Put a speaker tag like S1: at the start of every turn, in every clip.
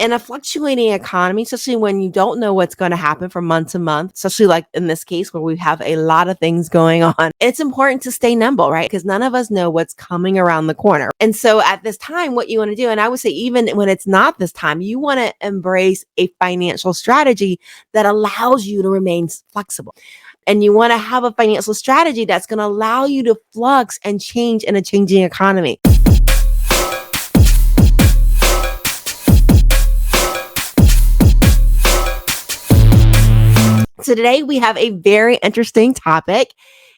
S1: In a fluctuating economy, especially when you don't know what's going to happen from month to month, especially like in this case where we have a lot of things going on, it's important to stay nimble, right? Because none of us know what's coming around the corner. And so at this time, what you want to do, and I would say even when it's not this time, you want to embrace a financial strategy that allows you to remain flexible. And you want to have a financial strategy that's going to allow you to flux and change in a changing economy. So today we have a very interesting topic,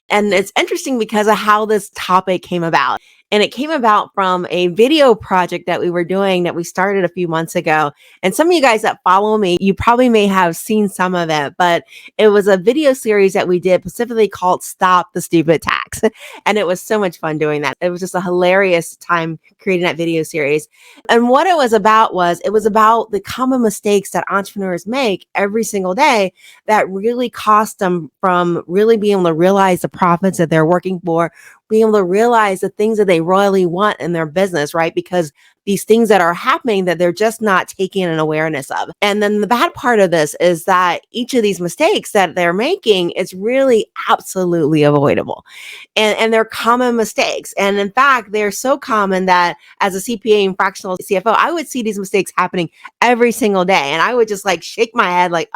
S1: and it's interesting because of how this topic came about. And it came about from a video project that we were doing that we started a few months ago. And some of you guys that follow me, you probably may have seen some of it, but it was a video series that we did specifically called Stop the Stupid Tax. And it was so much fun doing that. It was just a hilarious time creating that video series. And what it was about the common mistakes that entrepreneurs make every single day that really cost them from really being able to realize the profits that they're working for, being able to realize the things that they really want in their business, right? Because these things that are happening that they're just not taking an awareness of. And then the bad part of this is that each of these mistakes that they're making is really absolutely avoidable. And they're common mistakes. And in fact, they're so common that as a CPA and fractional CFO, I would see these mistakes happening every single day. And I would just like shake my head like,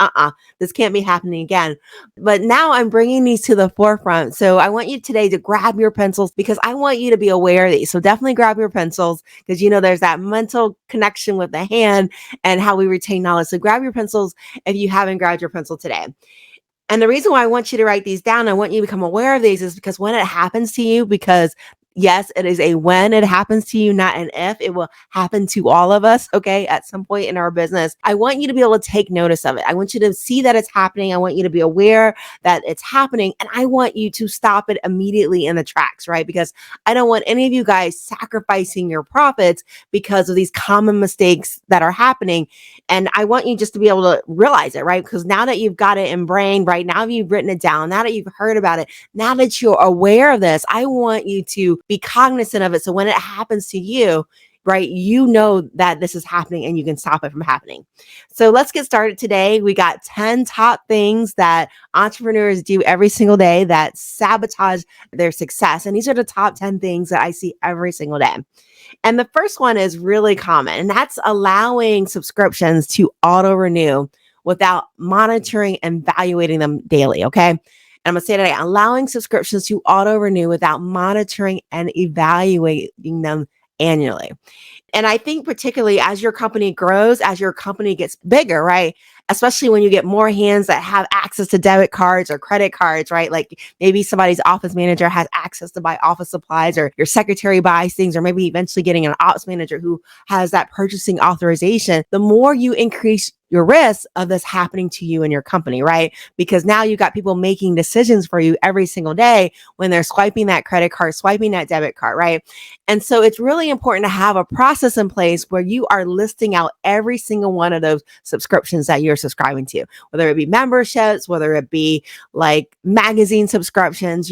S1: this can't be happening again. But now I'm bringing these to the forefront. So I want you today to grab your pencils because I want you to be aware of these. So definitely grab your pencils because there's that mental connection with the hand and how we retain knowledge. So grab your pencils if you haven't grabbed your pencil today. And the reason why I want you to write these down, I want you to become aware of these is because when it happens to you, because yes, it is a when it happens to you, not an if. It will happen to all of us, okay, at some point in our business. I want you to be able to take notice of it. I want you to see that it's happening. I want you to be aware that it's happening. And I want you to stop it immediately in the tracks, right? Because I don't want any of you guys sacrificing your profits because of these common mistakes that are happening. And I want you just to be able to realize it, right? Because now that you've got it in brain, right? Now that you've written it down, now that you've heard about it, now that you're aware of this, I want you to be cognizant of it. So when it happens to you, right, you know that this is happening and you can stop it from happening. So let's get started today. We got 10 top things that entrepreneurs do every single day that sabotage their success. And these are the top 10 things that I see every single day. And the first one is really common, and that's allowing subscriptions to auto-renew without monitoring and evaluating them daily, okay? I'm going to say today, allowing subscriptions to auto-renew without monitoring and evaluating them annually. And I think particularly as your company grows, as your company gets bigger, right? Especially when you get more hands that have access to debit cards or credit cards, right? Like maybe somebody's office manager has access to buy office supplies, or your secretary buys things, or maybe eventually getting an ops manager who has that purchasing authorization. The more you increase your risk of this happening to you and your company, right? Because now you've got people making decisions for you every single day when they're swiping that credit card, swiping that debit card, right? And so it's really important to have a process in place where you are listing out every single one of those subscriptions that you're subscribing to, whether it be memberships, whether it be like magazine subscriptions,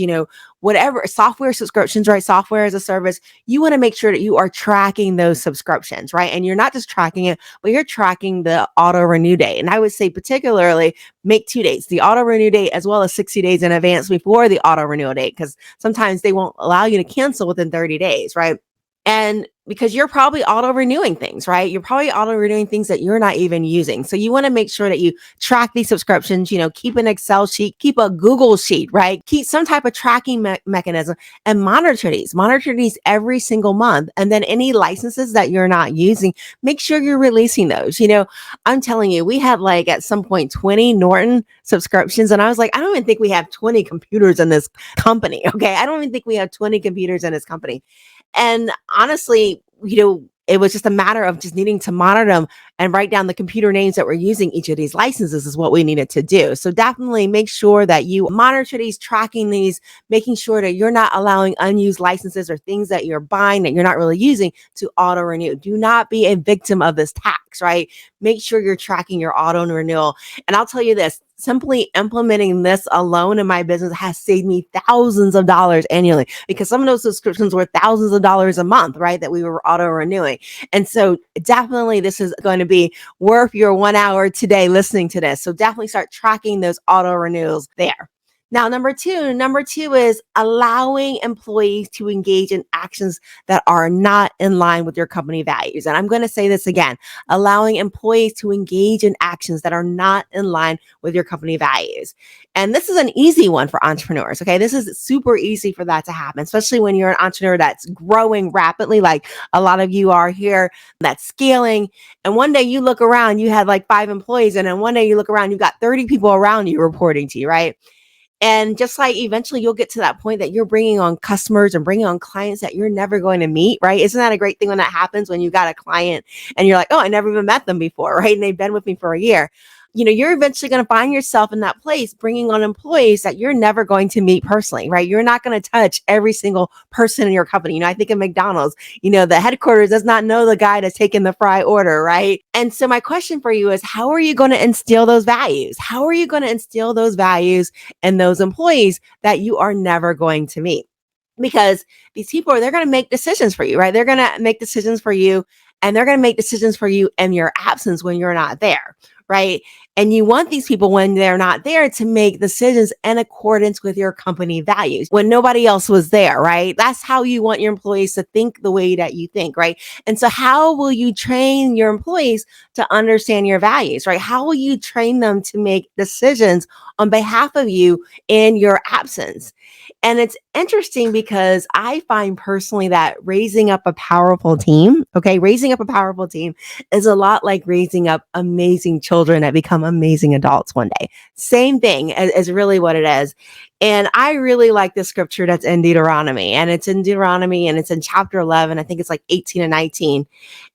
S1: whatever, software subscriptions, right? Software as a service. You want to make sure that you are tracking those subscriptions, right? And you're not just tracking it, but you're tracking the auto renew date. And I would say particularly make 2 dates, the auto renew date as well as 60 days in advance before the auto renewal date, because sometimes they won't allow you to cancel within 30 days, right? And because you're probably auto renewing things, right? You're probably auto renewing things that you're not even using. So you want to make sure that you track these subscriptions, keep an Excel sheet, keep a Google sheet, right? Keep some type of tracking mechanism and monitor these every single month. And then any licenses that you're not using, make sure you're releasing those. I'm telling you, we had like at some point 20 Norton subscriptions. And I was like, I don't even think we have 20 computers in this company. Okay. I don't even think we have 20 computers in this company. And honestly, it was just a matter of just needing to monitor them and write down the computer names that we're using each of these licenses is what we needed to do. So definitely make sure that you monitor these, tracking these, making sure that you're not allowing unused licenses or things that you're buying that you're not really using to auto renew. Do not be a victim of this tax, right? Make sure you're tracking your auto renewal. And I'll tell you this, simply implementing this alone in my business has saved me thousands of dollars annually, because some of those subscriptions were thousands of dollars a month, right? That we were auto renewing. And so definitely this is going to to be worth your 1 hour today listening to this. So definitely start tracking those auto renewals there. Now, number two is allowing employees to engage in actions that are not in line with your company values. And I'm going to say this again, allowing employees to engage in actions that are not in line with your company values. And this is an easy one for entrepreneurs. Okay. This is super easy for that to happen, especially when you're an entrepreneur that's growing rapidly, like a lot of you are here, that's scaling. And one day you look around, you had like 5 employees. And then one day you look around, you've got 30 people around you reporting to you, right? And just like eventually you'll get to that point that you're bringing on customers and bringing on clients that you're never going to meet, right? Isn't that a great thing when that happens, when you got a client and you're like, oh, I never even met them before, right? And they've been with me for a year. You're eventually going to find yourself in that place bringing on employees that you're never going to meet personally, right? You're not going to touch every single person in your company. I think of McDonald's, the headquarters does not know the guy that's taking the fry order, right? And so my question for you is, how are you going to instill those values? How are you going to instill those values in those employees that you are never going to meet? Because these people, they're going to make decisions for you, right? They're going to make decisions for you, and they're going to make decisions for you in your absence when you're not there, right? And you want these people, when they're not there, to make decisions in accordance with your company values when nobody else was there, right? That's how you want your employees to think the way that you think, right? And so how will you train your employees to understand your values, right? How will you train them to make decisions on behalf of you in your absence? And it's interesting because I find personally that raising up a powerful team, is a lot like raising up amazing children that become amazing adults one day. Same thing is really what it is. And I really like this scripture that's in Deuteronomy, and it's in Deuteronomy and it's in chapter 11. I think it's like 18 and 19.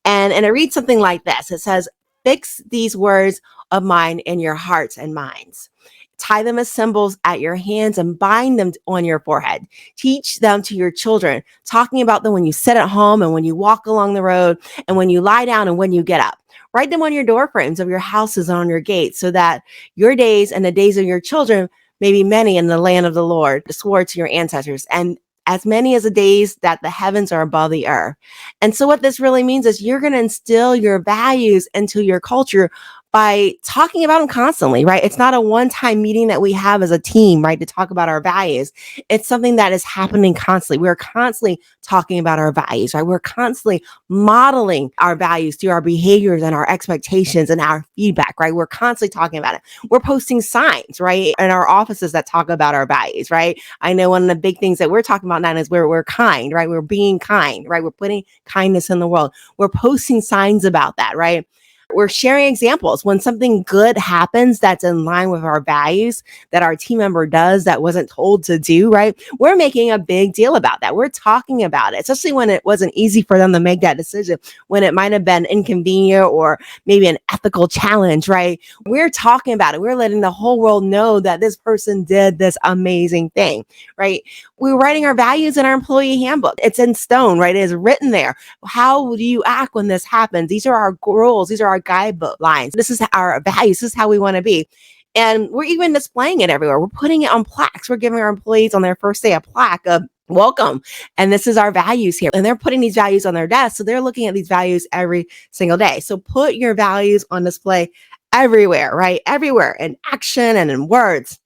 S1: And it reads something like this. It says, fix these words of mine in your hearts and minds. Tie them as symbols at your hands and bind them on your forehead. Teach them to your children, talking about them when you sit at home and when you walk along the road and when you lie down and when you get up. Write them on your door frames of your houses and on your gates, so that your days and the days of your children may be many in the land of the Lord, swore to your ancestors, and as many as the days that the heavens are above the earth. And so what this really means is you're going to instill your values into your culture by talking about them constantly, right? It's not a one-time meeting that we have as a team, right, to talk about our values. It's something that is happening constantly. We're constantly talking about our values, right? We're constantly modeling our values through our behaviors and our expectations and our feedback, right? We're constantly talking about it. We're posting signs, right, in our offices that talk about our values, right? I know one of the big things that we're talking about now is we're kind, right? We're being kind, right? We're putting kindness in the world. We're posting signs about that, right? We're sharing examples when something good happens that's in line with our values that our team member does that wasn't told to do, right? We're making a big deal about that. We're talking about it, especially when it wasn't easy for them to make that decision, when it might have been inconvenient or maybe an ethical challenge, right? We're talking about it. We're letting the whole world know that this person did this amazing thing, right? We're writing our values in our employee handbook. It's in stone, right? It is written there. How do you act when this happens? These are our rules. These are our guidebook lines. This is our values. This is how we want to be. And we're even displaying it everywhere. We're putting it on plaques. We're giving our employees on their first day a plaque of welcome. And this is our values here. And they're putting these values on their desk. So they're looking at these values every single day. So put your values on display everywhere, right? Everywhere, in action and in words.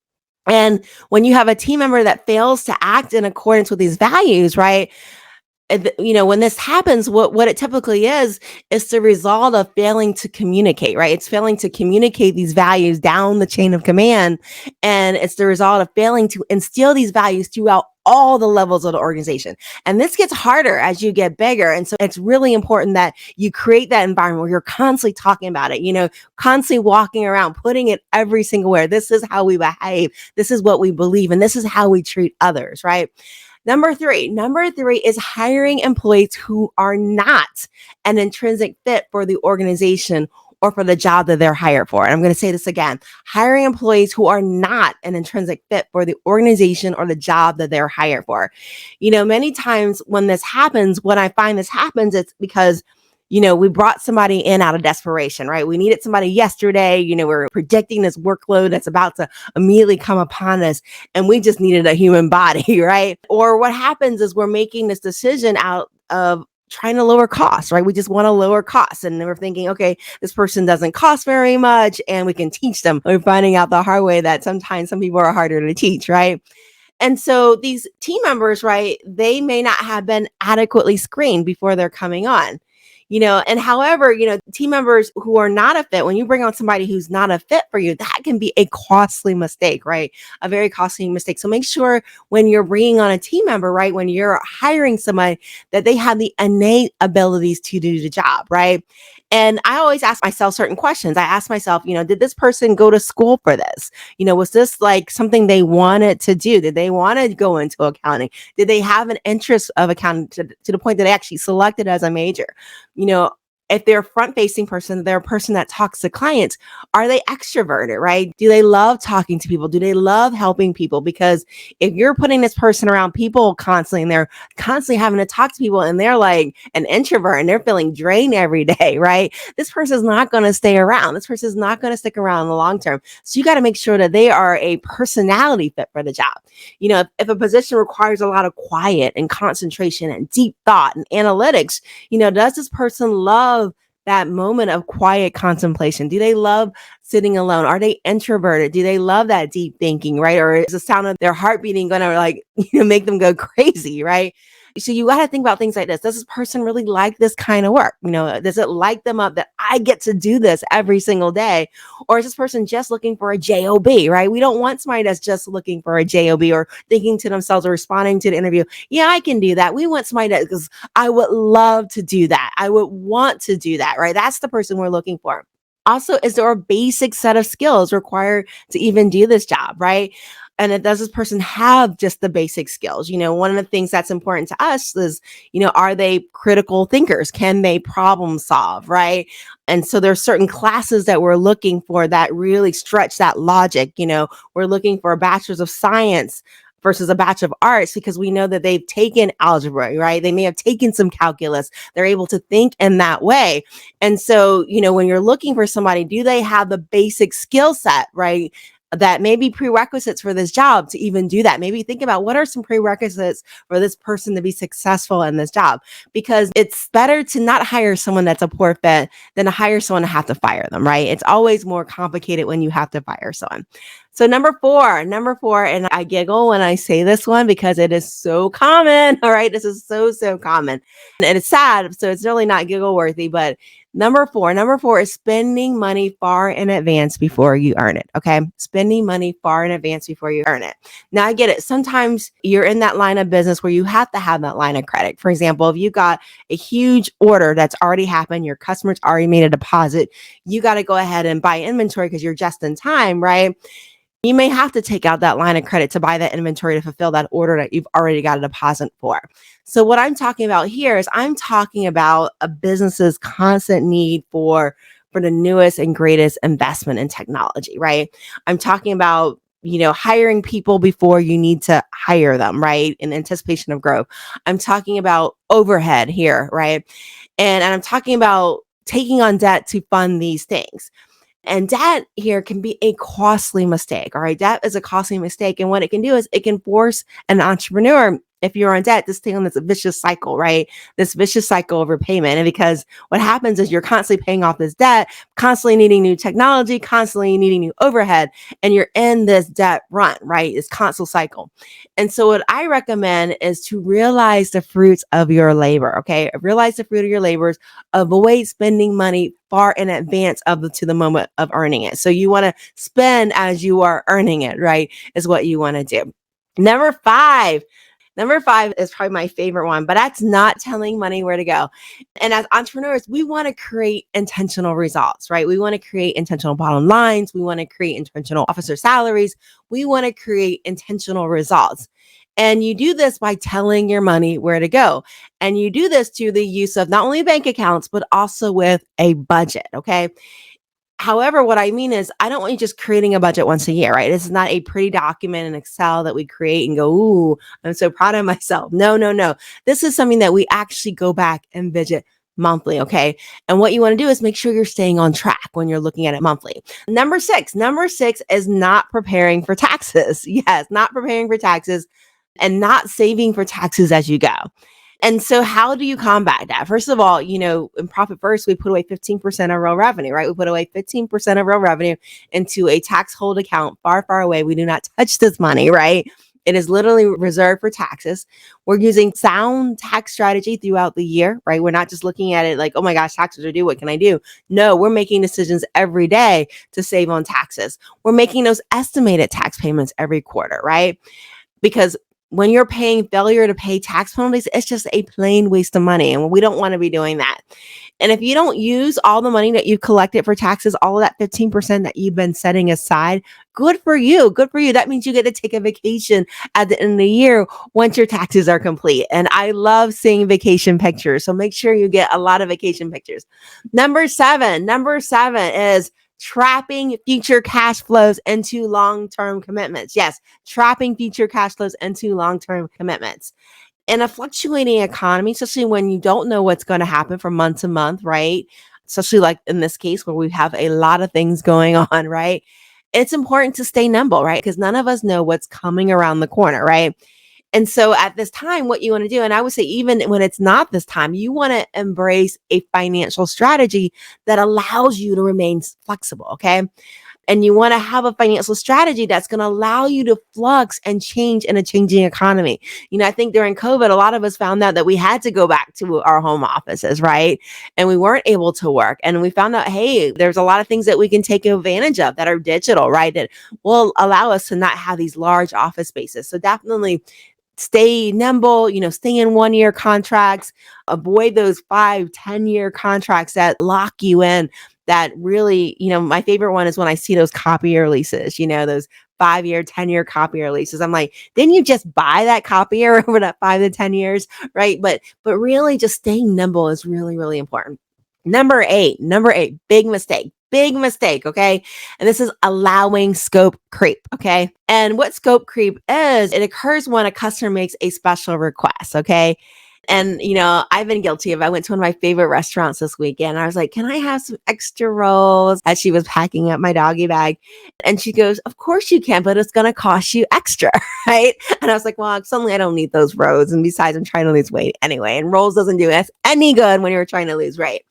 S1: And when you have a team member that fails to act in accordance with these values, right? When this happens, what it typically is the result of failing to communicate, right? It's failing to communicate these values down the chain of command. And it's the result of failing to instill these values throughout all the levels of the organization. And this gets harder as you get bigger. And so it's really important that you create that environment where you're constantly talking about it, constantly walking around, putting it every single where. This is how we behave. This is what we believe. And this is how we treat others, right? Number three is hiring employees who are not an intrinsic fit for the organization or for the job that they're hired for. And I'm going to say this again, hiring employees who are not an intrinsic fit for the organization or the job that they're hired for. Many times when this happens, when I find this happens, it's because we brought somebody in out of desperation, right? We needed somebody yesterday. We're predicting this workload that's about to immediately come upon us, and we just needed a human body, right? Or what happens is we're making this decision out of trying to lower costs, right? We just want to lower costs. And we're thinking, okay, this person doesn't cost very much and we can teach them. We're finding out the hard way that sometimes some people are harder to teach, right? And so these team members, right, they may not have been adequately screened before they're coming on. And however, team members who are not a fit, when you bring on somebody who's not a fit for you, that can be a costly mistake, right? A very costly mistake. So make sure when you're bringing on a team member, right, when you're hiring somebody, that they have the innate abilities to do the job, right? And I always ask myself certain questions. I ask myself, did this person go to school for this? Was this like something they wanted to do? Did they want to go into accounting? Did they have an interest of accounting to the point that they actually selected as a major? You know, if they're a front facing person, they're a person that talks to clients, are they extroverted, right? Do they love talking to people? Do they love helping people? Because if you're putting this person around people constantly and they're constantly having to talk to people and they're like an introvert and they're feeling drained every day, right? This person is not going to stay around. This person is not going to stick around in the long term. So you got to make sure that they are a personality fit for the job. If a position requires a lot of quiet and concentration and deep thought and analytics, does this person love that moment of quiet contemplation? Do they love sitting alone? Are they introverted? Do they love that deep thinking, right? Or is the sound of their heart beating going to make them go crazy, right? So you got to think about things like this. Does this person really like this kind of work? Does it light them up that I get to do this every single day? Or is this person just looking for a job, right? We don't want somebody that's just looking for a job or thinking to themselves or responding to the interview. Yeah, I can do that. We want somebody that, because I would love to do that. I would want to do that, right? That's the person we're looking for. Also, is there a basic set of skills required to even do this job, right? And does this person have just the basic skills? One of the things that's important to us is, are they critical thinkers? Can they problem solve, right? And so there's certain classes that we're looking for that really stretch that logic. We're looking for a bachelor's of science versus a Bachelor of Arts because we know that they've taken algebra, right? They may have taken some calculus. They're able to think in that way. And so, when you're looking for somebody, do they have the basic skill set, right? That may be prerequisites for this job to even do that. Maybe think about what are some prerequisites for this person to be successful in this job, because it's better to not hire someone that's a poor fit than to hire someone to have to fire them, right? It's always more complicated when you have to fire someone. So number four, and I giggle when I say this one because it is so common. All right. This is so common and it's sad. So it's really not giggle worthy, but number four is spending money far in advance before you earn it. Okay. Spending money far in advance before you earn it. Now I get it. Sometimes you're in that line of business where you have to have that line of credit. For example, if you got a huge order that's already happened, your customer's already made a deposit, you got to go ahead and buy inventory because you're just in time, right? You may have to take out that line of credit to buy that inventory to fulfill that order that you've already got a deposit for. So what I'm talking about here is I'm talking about a business's constant need for the newest and greatest investment in technology, right? I'm talking about hiring people before you need to hire them, right? In anticipation of growth. I'm talking about overhead here, right? And I'm talking about taking on debt to fund these things. And debt here can be a costly mistake. All right. Debt is a costly mistake. And what it can do is it can force an entrepreneur, if you're on debt, to stay on this vicious cycle, right? This vicious cycle of repayment. And because what happens is you're constantly paying off this debt, constantly needing new technology, constantly needing new overhead, and you're in this debt run, right? This constant cycle. And so what I recommend is to realize the fruits of your labor. Okay. Realize the fruit of your labors. Avoid spending money far in advance to the moment of earning it. So you want to spend as you are earning it, right? Is what you want to do. Number five is probably my favorite one, but that's not telling money where to go. And as entrepreneurs, we want to create intentional results, right? We want to create intentional bottom lines. We want to create intentional officer salaries. We want to create intentional results. And you do this by telling your money where to go. And you do this through the use of not only bank accounts, but also with a budget. Okay. However, what I mean is I don't want you just creating a budget once a year, right? This is not a pretty document in Excel that we create and go, ooh, I'm so proud of myself. No. This is something that we actually go back and visit monthly. Okay. And what you want to do is make sure you're staying on track when you're looking at it monthly. Number six is not preparing for taxes. Yes, not preparing for taxes and not saving for taxes as you go. And so how do you combat that? First of all, in Profit First, we put away 15% of real revenue, right? We put away 15% of real revenue into a tax hold account far, far away. We do not touch this money, right? It is literally reserved for taxes. We're using sound tax strategy throughout the year, right? We're not just looking at it like, oh my gosh, taxes are due. What can I do? No, we're making decisions every day to save on taxes. We're making those estimated tax payments every quarter, right? Because when you're paying failure to pay tax penalties, it's just a plain waste of money. And we don't want to be doing that. And if you don't use all the money that you collected for taxes, all of that 15% that you've been setting aside, good for you. Good for you. That means you get to take a vacation at the end of the year once your taxes are complete. And I love seeing vacation pictures. So make sure you get a lot of vacation pictures. Number seven is trapping future cash flows into long-term commitments. Yes, trapping future cash flows into long-term commitments. In a fluctuating economy, especially when you don't know what's going to happen from month to month, right? Especially like in this case where we have a lot of things going on, right? It's important to stay nimble, right? Because none of us know what's coming around the corner, right? And so at this time, what you want to do, and I would say even when it's not this time, you want to embrace a financial strategy that allows you to remain flexible, okay? And you want to have a financial strategy that's going to allow you to flux and change in a changing economy. I think during COVID, a lot of us found out that we had to go back to our home offices, right? And we weren't able to work. And we found out, hey, there's a lot of things that we can take advantage of that are digital, right? That will allow us to not have these large office spaces. So definitely stay nimble, stay in 1-year contracts, avoid those 5-10-year contracts that lock you in. That really, my favorite one is when I see those copier leases, those 5-year, 10-year copier leases. I'm like, didn't you just buy that copier over that 5 to 10 years, right? But really just staying nimble is really, really important. Number eight, big mistake, okay? And this is allowing scope creep, okay? And what scope creep is, it occurs when a customer makes a special request, okay? And, I've been guilty of, I went to one of my favorite restaurants this weekend. I was like, can I have some extra rolls? As she was packing up my doggy bag. And she goes, of course you can, but it's going to cost you extra, right? And I was like, well, suddenly I don't need those rolls. And besides, I'm trying to lose weight anyway. And rolls doesn't do us any good when you're trying to lose weight.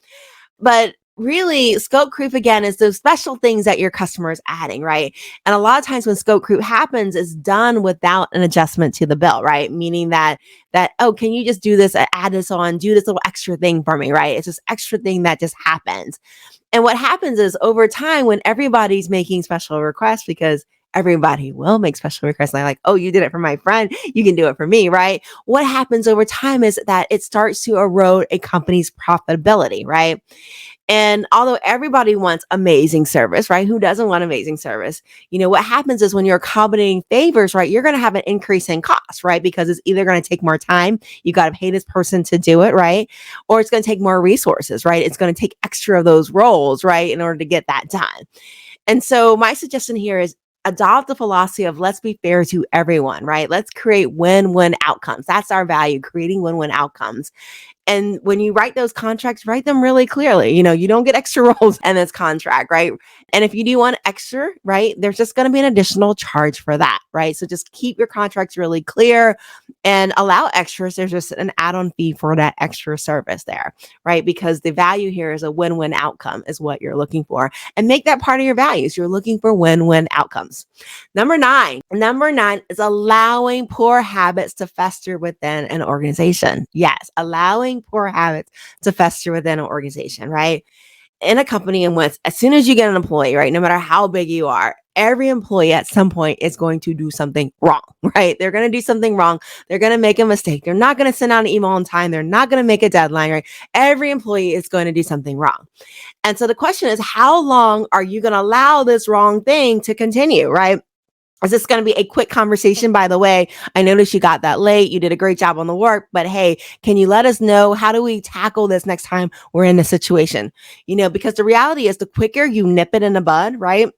S1: But really, scope creep again is those special things that your customer is adding, right? And a lot of times when scope creep happens, it's done without an adjustment to the bill, right? Meaning that oh, can you just do this, add this on, do this little extra thing for me, right? It's this extra thing that just happens. And what happens is over time, when everybody's making special requests, because everybody will make special requests. And I'm like, oh, you did it for my friend, you can do it for me, right? What happens over time is that it starts to erode a company's profitability, right? And although everybody wants amazing service, right? Who doesn't want amazing service? What happens is when you're accommodating favors, right? You're going to have an increase in cost, right? Because it's either going to take more time. You got to pay this person to do it, right? Or it's going to take more resources, right? It's going to take extra of those roles, right? In order to get that done. And so my suggestion here is adopt the philosophy of let's be fair to everyone, right? Let's create win-win outcomes. That's our value, creating win-win outcomes. And when you write those contracts, write them really clearly. You don't get extra roles in this contract, right? And if you do want extra, right, there's just going to be an additional charge for that, right? So just keep your contracts really clear and allow extras. There's just an add-on fee for that extra service there, right? Because the value here is a win-win outcome is what you're looking for. And make that part of your values. You're looking for win-win outcomes. Number nine is allowing poor habits to fester within an organization. Yes, allowing poor habits to fester within an organization, right? In a company in which as soon as you get an employee, right, no matter how big you are, every employee at some point is going to do something wrong, right? They're going to do something wrong. They're going to make a mistake. They're not going to send out an email on time. They're not going to make a deadline, right? Every employee is going to do something wrong. And so the question is, how long are you going to allow this wrong thing to continue, right? Is this going to be a quick conversation? By the way, I noticed you got that late. You did a great job on the work, but hey, can you let us know, how do we tackle this next time we're in this situation? Because the reality is the quicker you nip it in the bud, right,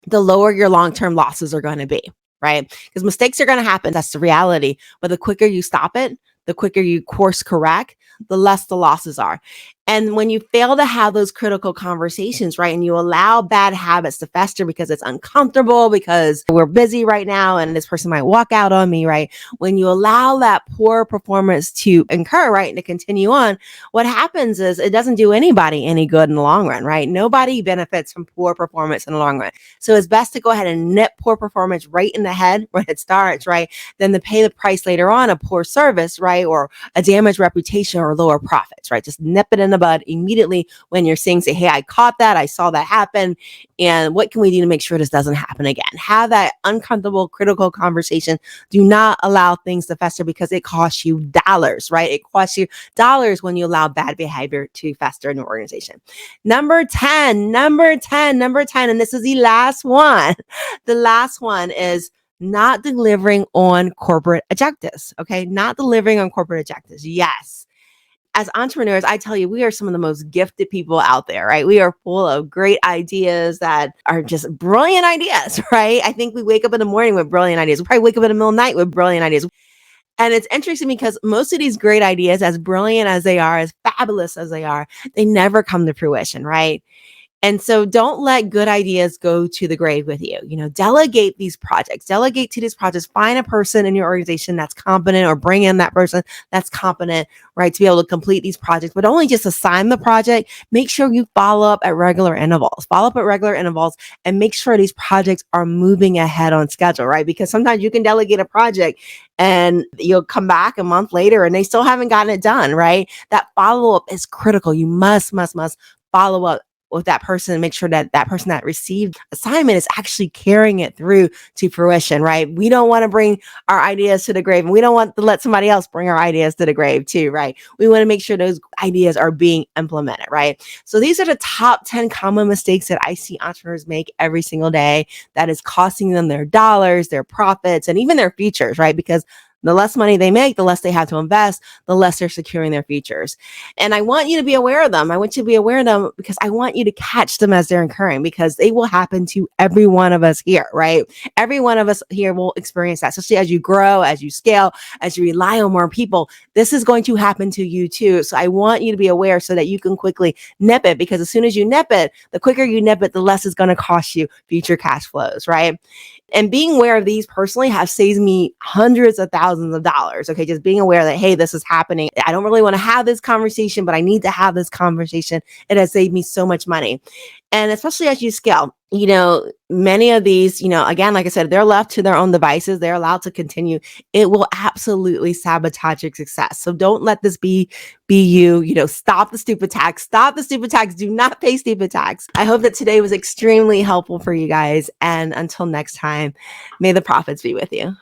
S1: the lower your long-term losses are going to be, right? Because mistakes are going to happen. That's the reality. But the quicker you stop it, the quicker you course correct, the less the losses are. And when you fail to have those critical conversations, right, and you allow bad habits to fester because it's uncomfortable, because we're busy right now and this person might walk out on me, right? When you allow that poor performance to incur, right, and to continue on, what happens is it doesn't do anybody any good in the long run, right? Nobody benefits from poor performance in the long run. So it's best to go ahead and nip poor performance right in the head when it starts, right? Than to pay the price later on of poor service, right? Or a damaged reputation or lower profits, right? Just nip it in the bud immediately when you're seeing, say, hey, I caught that, I saw that happen, and what can we do to make sure this doesn't happen again? Have that uncomfortable, critical conversation. Do not allow things to fester because it costs you dollars, right? It costs you dollars when you allow bad behavior to fester in your organization. Number 10, and this is the last one. The last one is not delivering on corporate objectives. Okay. Not delivering on corporate objectives. Yes. As entrepreneurs, I tell you, we are some of the most gifted people out there, right? We are full of great ideas that are just brilliant ideas, right? I think we wake up in the morning with brilliant ideas. We probably wake up in the middle of the night with brilliant ideas. And it's interesting because most of these great ideas, as brilliant as they are, as fabulous as they are, they never come to fruition, right? And so don't let good ideas go to the grave with you. Delegate these projects, delegate to these projects, find a person in your organization that's competent, or bring in that person that's competent, right, to be able to complete these projects, but only just assign the project. Make sure you follow up at regular intervals, and make sure these projects are moving ahead on schedule, right? Because sometimes you can delegate a project and you'll come back a month later and they still haven't gotten it done, right? That follow up is critical. You must follow up with that person and make sure that that person that received assignment is actually carrying it through to fruition, right? We don't want to bring our ideas to the grave, and we don't want to let somebody else bring our ideas to the grave too, right? We want to make sure those ideas are being implemented, right? So these are the top 10 common mistakes that I see entrepreneurs make every single day that is costing them their dollars, their profits, and even their futures, right? Because the less money they make, the less they have to invest, the less they're securing their futures. And I want you to be aware of them. I want you to be aware of them because I want you to catch them as they're occurring, because they will happen to every one of us here, right? Every one of us here will experience that, especially as you grow, as you scale, as you rely on more people. This is going to happen to you too. So I want you to be aware so that you can quickly nip it, because as soon as you nip it, the quicker you nip it, the less it's going to cost you future cash flows, right? And being aware of these personally have saved me hundreds of thousands of dollars. Okay. Just being aware that, hey, this is happening. I don't really want to have this conversation, but I need to have this conversation. It has saved me so much money. And especially as you scale, many of these, again, like I said, they're left to their own devices. They're allowed to continue. It will absolutely sabotage your success. So don't let this be you. Stop the stupid tax. Stop the stupid tax. Do not pay stupid tax. I hope that today was extremely helpful for you guys. And until next time, may the profits be with you.